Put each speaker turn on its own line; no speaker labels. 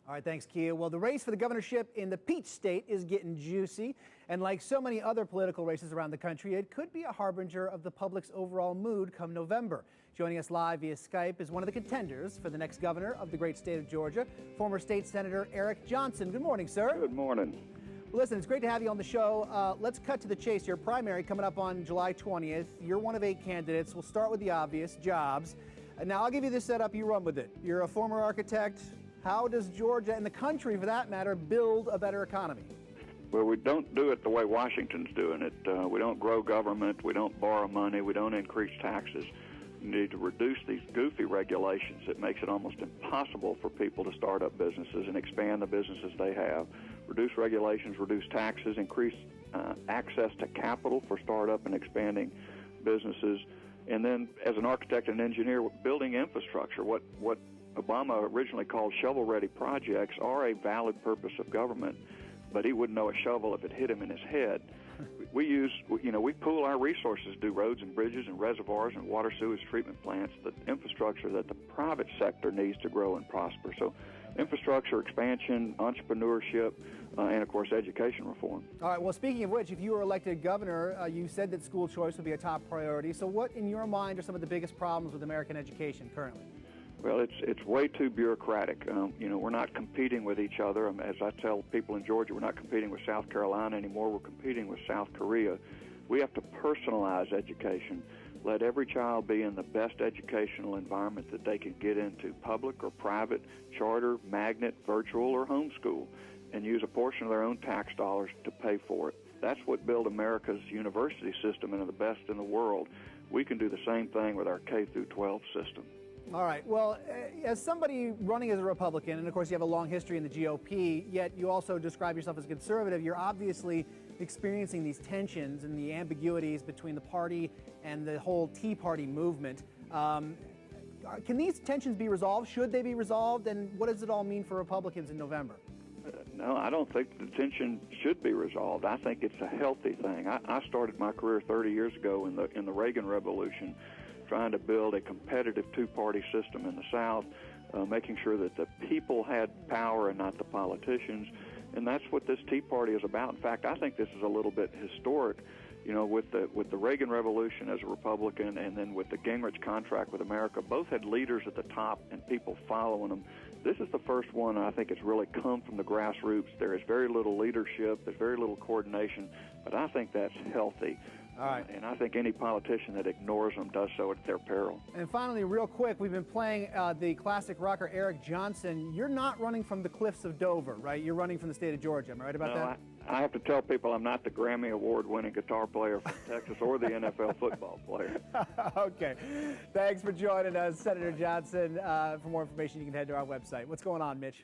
All right, thanks, Kia. Well, the race for the governorship in the Peach State is getting juicy, and like so many other political races around the country, it could be a harbinger of the public's overall mood come November. Joining us live via Skype is one of the contenders for the next governor of the great state of Georgia, former state senator Eric Johnson. Good morning, sir.
Good morning.
Well, listen, it's great to have you on the show. Let's cut to the chase. Your primary coming up on July 20th. You're one of 8 candidates. We'll start with the obvious, jobs. Now, I'll give you this setup. You run with it. You're a former architect. How does Georgia, and the country for that matter, build a better economy?
Well, we don't do it the way Washington's doing it. We don't grow government. We don't borrow money. We don't increase taxes. We need to reduce these goofy regulations that makes it almost impossible for people to start up businesses and expand the businesses they have. Reduce regulations, reduce taxes, increase access to capital for startup and expanding businesses. And then, as an architect and engineer, building infrastructure. What Obama originally called shovel-ready projects are a valid purpose of government, but he wouldn't know a shovel if it hit him in his head. We pool our resources to do roads and bridges and reservoirs and water sewage treatment plants, the infrastructure that the private sector needs to grow and prosper. So infrastructure expansion, entrepreneurship, and, of course, education reform.
All right, well, speaking of which, if you were elected governor, you said that school choice would be a top priority. So what, in your mind, are some of the biggest problems with American education currently?
Well, it's way too bureaucratic. We're not competing with each other. As I tell people in Georgia, we're not competing with South Carolina anymore. We're competing with South Korea. We have to personalize education. Let every child be in the best educational environment that they can get into, public or private, charter, magnet, virtual, or homeschool, and use a portion of their own tax dollars to pay for it. That's what built America's university system into the best in the world. We can do the same thing with our K through 12 system.
All right. Well, as somebody running as a Republican, and of course you have a long history in the GOP, yet you also describe yourself as a conservative, you're obviously experiencing these tensions and the ambiguities between the party and the whole Tea Party movement. Can these tensions be resolved? Should they be resolved? And what does it all mean for Republicans in November?
No, I don't think the tension should be resolved. I think it's a healthy thing. I started my career 30 years ago in the Reagan Revolution, trying to build a competitive two-party system in the South, making sure that the people had power and not the politicians. And that's what this Tea Party is about. In fact, I think this is a little bit historic, with the Reagan Revolution as a Republican and then with the Gingrich contract with America. Both had leaders at the top and people following them. This is the first one I think it's really come from the grassroots. There is very little leadership. There's very little coordination. But I think that's healthy.
All right.
And I think any politician that ignores them does so at their peril.
And finally, real quick, we've been playing the classic rocker Eric Johnson. You're not running from the cliffs of Dover, right? You're running from the state of Georgia. Am I right about that?
I have to tell people I'm not the Grammy Award-winning guitar player from Texas or the NFL football player.
Okay. Thanks for joining us, Senator Johnson. For more information, you can head to our website. What's going on, Mitch?